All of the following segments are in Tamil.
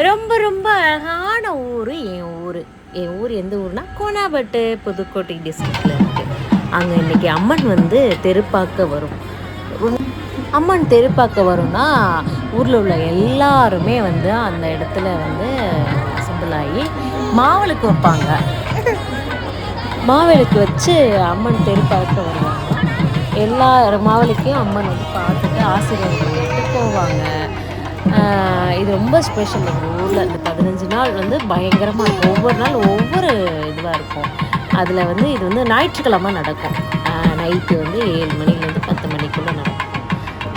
ரொம்ப ரொம்ப அழகான ஊர் என் ஊர் எந்த ஊர்னா கோனாபட்டு, புதுக்கோட்டை டிஸ்ட்ரிக்டில் இருக்குது. அங்கே இன்றைக்கி அம்மன் வந்து தெருப்பாக்க வரும். அம்மன் தெருப்பாக்க வரும்னா ஊரில் உள்ள எல்லாருமே வந்து அந்த இடத்துல வந்து சிம்பிளாகி மாவிளக்கு வைப்பாங்க. மாவிளக்கு வச்சு அம்மன் தெருப்பாக்க வருவாங்க. எல்லா மாவிளக்கையும் அம்மன் வந்து பார்த்துட்டு ஆசீர்வாதம் பண்ணிட்டு போவாங்க. இது ரொம்ப ஸ்பெஷல். எங்கள் ஊரில் இந்த 15 நாள் வந்து பயங்கரமாக இருக்கும். ஒவ்வொரு நாள் ஒவ்வொரு இதுவாக இருக்கும். அதில் வந்து இது வந்து ஞாயிற்றுக்கிழமை நடக்கும். நைட்டு வந்து 7 மணிலேருந்து 10 மணிக்குள்ளே நடக்கும்.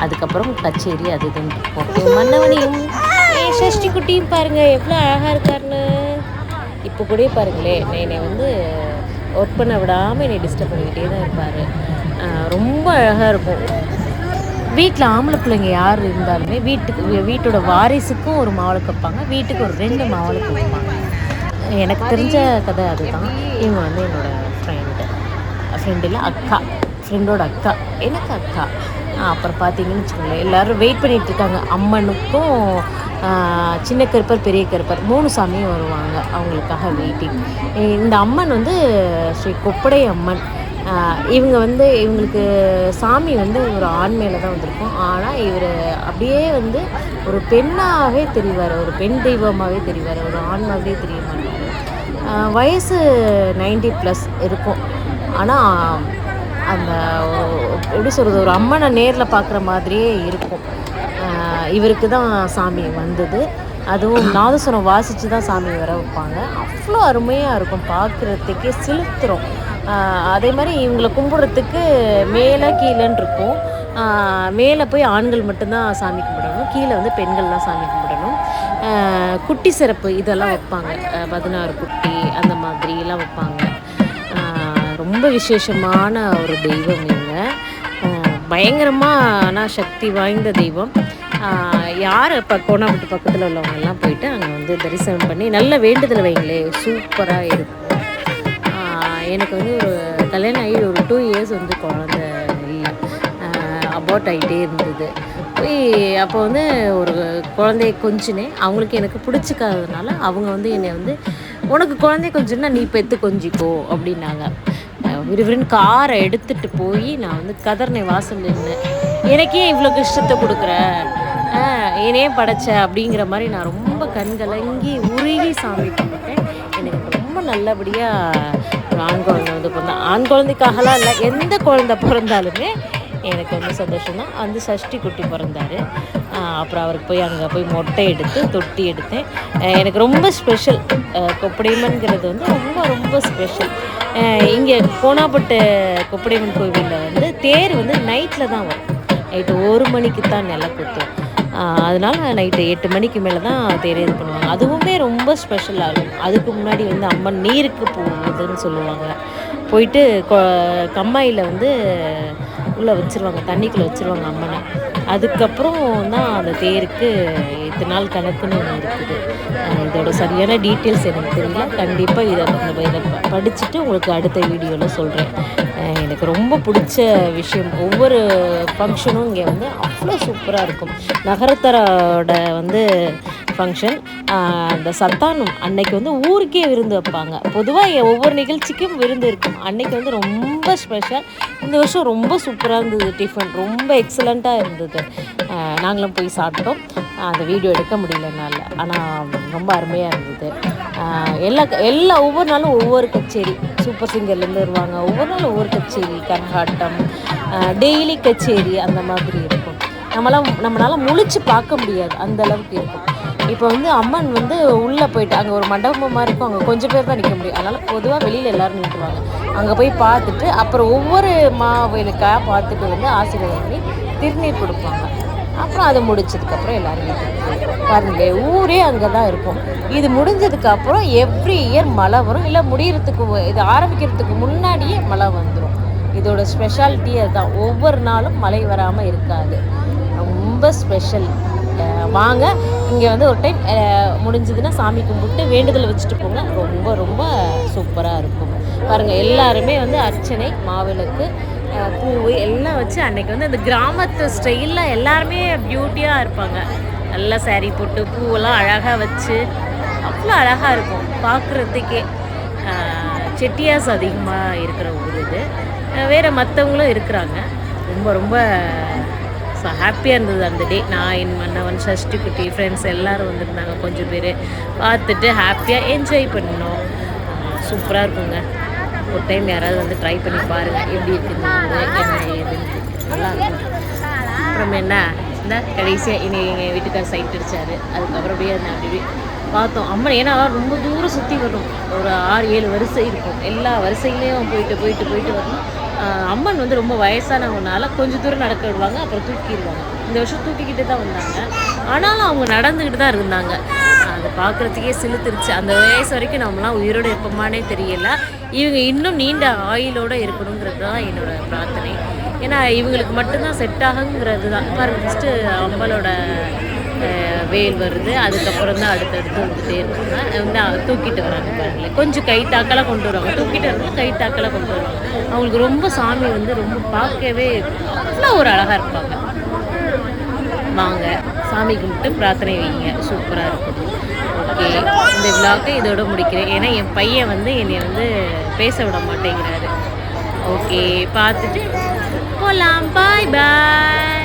அதுக்கப்புறம் கச்சேரி அது இதுன்னு இருக்கும். மன்னவனையும் ஷஷ்டி குட்டியும் பாருங்கள் எவ்வளோ அழகாக இருக்காருன்னு. இப்போ கூட பாருங்களேன், என்னை வந்து ஒர்க் பண்ண விடாமல் என்னை டிஸ்டர்ப் பண்ணிக்கிட்டே தான் இருப்பார். ரொம்ப அழகாக இருக்கும். வீட்டில் ஆம்பளை பிள்ளைங்க யார் இருந்தாலுமே வீட்டோட வாரிசுக்கும் ஒரு மாவிளக்கு வைப்பாங்க, வீட்டுக்கு ஒரு 2 மாவிளக்கு வைப்பாங்க. எனக்கு தெரிஞ்ச கதை அதுதான். இவங்க வந்து என்னோடய ஃப்ரெண்டில் அக்கா, ஃப்ரெண்டோட அக்கா, எனக்கு அக்கா. அப்புறம் பார்த்தீங்கன்னு வச்சுக்கோங்களேன், எல்லோரும் வெயிட் பண்ணிகிட்ருக்காங்க. அம்மனுக்கும் சின்ன கருப்பர், பெரிய கருப்பர் 3 சாமியும் வருவாங்க. அவங்களுக்காக வெயிட்டிங். இந்த அம்மன் வந்து ஸ்ரீ கொப்படை அம்மன். இவங்க வந்து இவங்களுக்கு சாமி வந்து ஒரு ஆண் மேலே தான் வந்திருக்கும். ஆனால் இவர் அப்படியே வந்து ஒரு பெண்ணாகவே தெரிவார், ஒரு பெண் தெய்வமாகவே தெரிவார், ஒரு ஆண் மாதிரியே தெரிய மாட்டார். வயசு 90+ இருக்கும். ஆனால் அந்த எப்படி சொல்கிறது, ஒரு அம்மனை நேரில் பார்க்குற மாதிரியே இருக்கும். இவருக்கு தான் சாமி வந்தது. அதுவும் நாதஸ்வரம் வாசித்து தான் சாமி வர வைப்பாங்க. அவ்வளோ அருமையாக இருக்கும், பார்க்குறதுக்கே சிலுத்துரும். அதே மாதிரி இவங்களை கும்பிட்றதுக்கு மேலே கீழேன்னு இருக்கும். மேலே போய் ஆண்கள் மட்டும்தான் சாமி கும்பிடணும், கீழே வந்து பெண்கள்லாம் சாமி கும்பிடணும். குட்டி சிறப்பு இதெல்லாம் வைப்பாங்க. 16 குட்டி அந்த மாதிரிலாம் வைப்பாங்க. ரொம்ப விசேஷமான ஒரு தெய்வம் இவங்க. பயங்கரமான சக்தி வாய்ந்த தெய்வம். யார் இப்போ கோனாபட்டு பக்கத்தில் உள்ளவங்கெல்லாம் போயிட்டு அங்கே வந்து தரிசனம் பண்ணி நல்ல வேண்டுதல் வைங்களே, சூப்பராக இருக்கும். எனக்கு வந்து ஒரு கல்யாணம் ஆகி ஒரு 2 இயர்ஸ் வந்து குழந்த இல்லை, அபார்ட் ஆகிட்டே இருந்தது. போய் அப்போ வந்து ஒரு குழந்தைய கொஞ்சினேன். அவங்களுக்கு எனக்கு பிடிச்சிக்காததுனால அவங்க வந்து என்னை வந்து, உனக்கு குழந்தைய கொஞ்சினா நீ பெற்று கொஞ்சிக்கோ அப்படின்னாங்க. விறுவிறுன்னு காரை எடுத்துகிட்டு போய் நான் வந்து கதர்னை வாசல் நின்று, எனக்கே இவ்வளோ கஷ்டத்தை கொடுக்குற, என்னையே படைச்ச அப்படிங்கிற மாதிரி நான் ரொம்ப கண்கலங்கி உருகி சாமி கும்பிட்டேன். எனக்கு ரொம்ப நல்லபடியாக ஒரு ஆண் குழந்தை வந்து பிறந்தேன். ஆண் குழந்தைக்காகலாம் இல்லை, எந்த குழந்தை பிறந்தாலுமே எனக்கு வந்து சந்தோஷம்தான். வந்து சஷ்டி குட்டி பிறந்தார். அப்புறம் அவருக்கு போய் அங்கே போய் மொட்டை எடுத்து தொட்டி எடுத்தேன். எனக்கு ரொம்ப ஸ்பெஷல். கொப்படையம்மன்கிறது வந்து ரொம்ப ரொம்ப ஸ்பெஷல். இங்கே கோனாபட்டு கொப்படையம்மன் கோவிலில் வந்து தேர் வந்து நைட்டில் தான் வரும். நைட்டு 1 மணிக்கு தான் நில குத்தும். அதனால் நைட்டு 8 மணிக்கு மேலே தான் தேர் இது பண்ணுவாங்க. அதுவுமே ரொம்ப ஸ்பெஷலாக இருக்கும். அதுக்கு முன்னாடி வந்து அம்மன் நீருக்கு போகுதுன்னு சொல்லுவாங்க. போயிட்டு கம்மாயில் வந்து உள்ளே வச்சுருவாங்க, தண்ணிக்குள்ளே வச்சுருவாங்க அம்மனை. அதுக்கப்புறம் தான் அந்த தேருக்கு இத்தனை நாள் கணக்குன்னு ஒன்று இருக்குது. இதோட சரியான டீட்டெயில்ஸ் எனக்கு தெரியல. கண்டிப்பாக இதை படிச்சுட்டு உங்களுக்கு அடுத்த வீடியோவில் சொல்கிறேன். எனக்கு ரொம்ப பிடிச்ச விஷயம், ஒவ்வொரு ஃபங்க்ஷனும் இங்கே வந்து அவ்வளோ சூப்பராக இருக்கும். நகரத்தரோட வந்து ஃபங்க்ஷன், அந்த சத்தானம் அன்னைக்கு வந்து ஊருக்கே விருந்து வைப்பாங்க. பொதுவாக ஒவ்வொரு நிகழ்ச்சிக்கும் விருந்து இருக்கும். அன்னைக்கு வந்து ரொம்ப ஸ்பெஷல். இந்த வருஷம் ரொம்ப சூப்பராக இருந்தது. டிஃபன் ரொம்ப எக்ஸலண்ட்டாக இருந்தது. நாங்களும் போய் சாப்பிட்டோம். அந்த வீடியோ எடுக்க முடியலனால, ஆனால் ரொம்ப அருமையாக இருந்தது. எல்லா ஒவ்வொரு நாளும் ஒவ்வொரு கச்சேரி, சூப்பர் சிங்கர்லேருந்து வருவாங்க. ஒவ்வொரு நாளும் ஒவ்வொரு கச்சேரி, கரகாட்டம், டெய்லி கச்சேரி அந்த மாதிரி இருக்கும். நம்மளால் முழிச்சு பார்க்க முடியாது, அந்த அளவுக்கு இருக்கும். இப்போ வந்து அம்மன் வந்து உள்ளே போயிட்டு அங்கே ஒரு மண்டபமாக இருக்கும், அங்கே கொஞ்சம் பேர் தான் நிற்க முடியும். அதனால் பொதுவாக வெளியில் எல்லோரும் நின்றுவாங்க. அங்கே போய் பார்த்துட்டு அப்புறம் ஒவ்வொரு மாவிளக்காக பார்த்துட்டு வந்து ஆசீர்வாதம் பண்ணி திருநீர் கொடுப்பாங்க. அப்புறம் அதை முடிச்சதுக்கப்புறம் எல்லோரும் வீட்டுக்கு பாருங்க, ஊரே அங்கே தான் இருக்கும். இது முடிஞ்சதுக்கப்புறம் எவ்ரி இயர் மழை வரும், இல்லை முடிகிறதுக்கு இது ஆரம்பிக்கிறதுக்கு முன்னாடியே மழை வந்துடும். இதோட ஸ்பெஷாலிட்டி அதுதான். ஒவ்வொரு நாளும் மழை வராமல் இருக்காது. ரொம்ப ஸ்பெஷல். வாங்க, இங்கே வந்து ஒரு டைம் முடிஞ்சதுன்னா சாமி கும்பிட்டு வேண்டுதல் வச்சுட்டு போங்க. ரொம்ப ரொம்ப சூப்பராக இருக்கும். பாருங்கள், எல்லாருமே வந்து அர்ச்சனை, மாவிளக்கு, பூ எல்லாம் வச்சு அன்றைக்கி வந்து அந்த கிராமத்து ஸ்டைலில் எல்லாருமே பியூட்டியாக இருப்பாங்க. நல்லா saree போட்டு பூவெல்லாம் அழகாக வச்சு அவ்வளோ அழகாக இருக்கும் பார்க்குறதுக்கே. செட்டியாஸ் அதிகமாக இருக்கிற ஊர் இது. வேறு மற்றவங்களும் இருக்கிறாங்க. ரொம்ப ரொம்ப ஹாப்பியாக இருந்தது அந்த டே. நான் என் மன்னவன், சஷ்டி குட்டி, ஃப்ரெண்ட்ஸ் எல்லோரும் வந்திருந்தாங்க. கொஞ்சம் பேர் பார்த்துட்டு ஹாப்பியாக என்ஜாய் பண்ணோம். சூப்பராக இருக்குங்க. ஒரு டைம் யாராவது வந்து ட்ரை பண்ணி பாருங்கள் எப்படி இருக்குன்னு, என்ன ஏதுன்னு. நல்லாயிருக்கும். அப்புறம் என்ன இந்த கடைசியாக இனி எங்கள் வீட்டுக்கார் சைட் அடித்தார். அதுக்கப்புறம் அப்படியே அந்த அப்படி பார்த்தோம் அம்மன். ஏன்னா ரொம்ப தூரம் சுற்றி வரும். ஒரு 6-7 வரிசை இருக்கும். எல்லா வரிசையிலையும் போயிட்டு வரணும். அம்மன் வந்து ரொம்ப வயசானவங்கனால கொஞ்சம் தூரம் நடக்க விடுவாங்க, அப்புறம் தூக்கிடுவாங்க. இந்த வருஷம் தூக்கிக்கிட்டு தான் வந்தாங்க. ஆனாலும் அவங்க நடந்துக்கிட்டு தான் இருந்தாங்க. அதை பார்க்குறதுக்கே சிலுத்துருச்சு. அந்த வயசு வரைக்கும் நம்மளாம் உயிரோடு இருப்போமானே தெரியல. இவங்க இன்னும் நீண்ட ஆயுளோடு இருக்கணுங்கிறது தான் என்னோடய பிரார்த்தனை. ஏன்னா இவங்களுக்கு மட்டும்தான் செட் ஆகுங்கிறது தான். பாருங்கள், ஃபஸ்ட்டு அம்மளோட வேல் வருது, அதுக்கப்புறம் தான் அடுத்தடுத்து வந்துட்டே இருக்காங்க. வந்து தூக்கிட்டு வராங்க பாருங்களேன். கொஞ்சம் கை தாக்கலாக கொண்டு வருவாங்க. தூக்கிட்டு வரணும், கை தாக்கலாக கொண்டு வருவாங்க. அவங்களுக்கு ரொம்ப சாமி வந்து ரொம்ப பார்க்கவே அவ்வளோ ஒரு அழகாக இருப்பாங்க. வாங்க சாமி கும்பிட்டு பிரார்த்தனை வைங்க, சூப்பராக இருக்கும். ஓகே, இந்த விழாக்கை இதோட முடிக்கிறேன். ஏன்னா என் பையன் வந்து என்னை வந்து பேச விட மாட்டேங்கிறாரு. ஓகே, பார்த்துட்டு போகலாம். பாய் பாய்.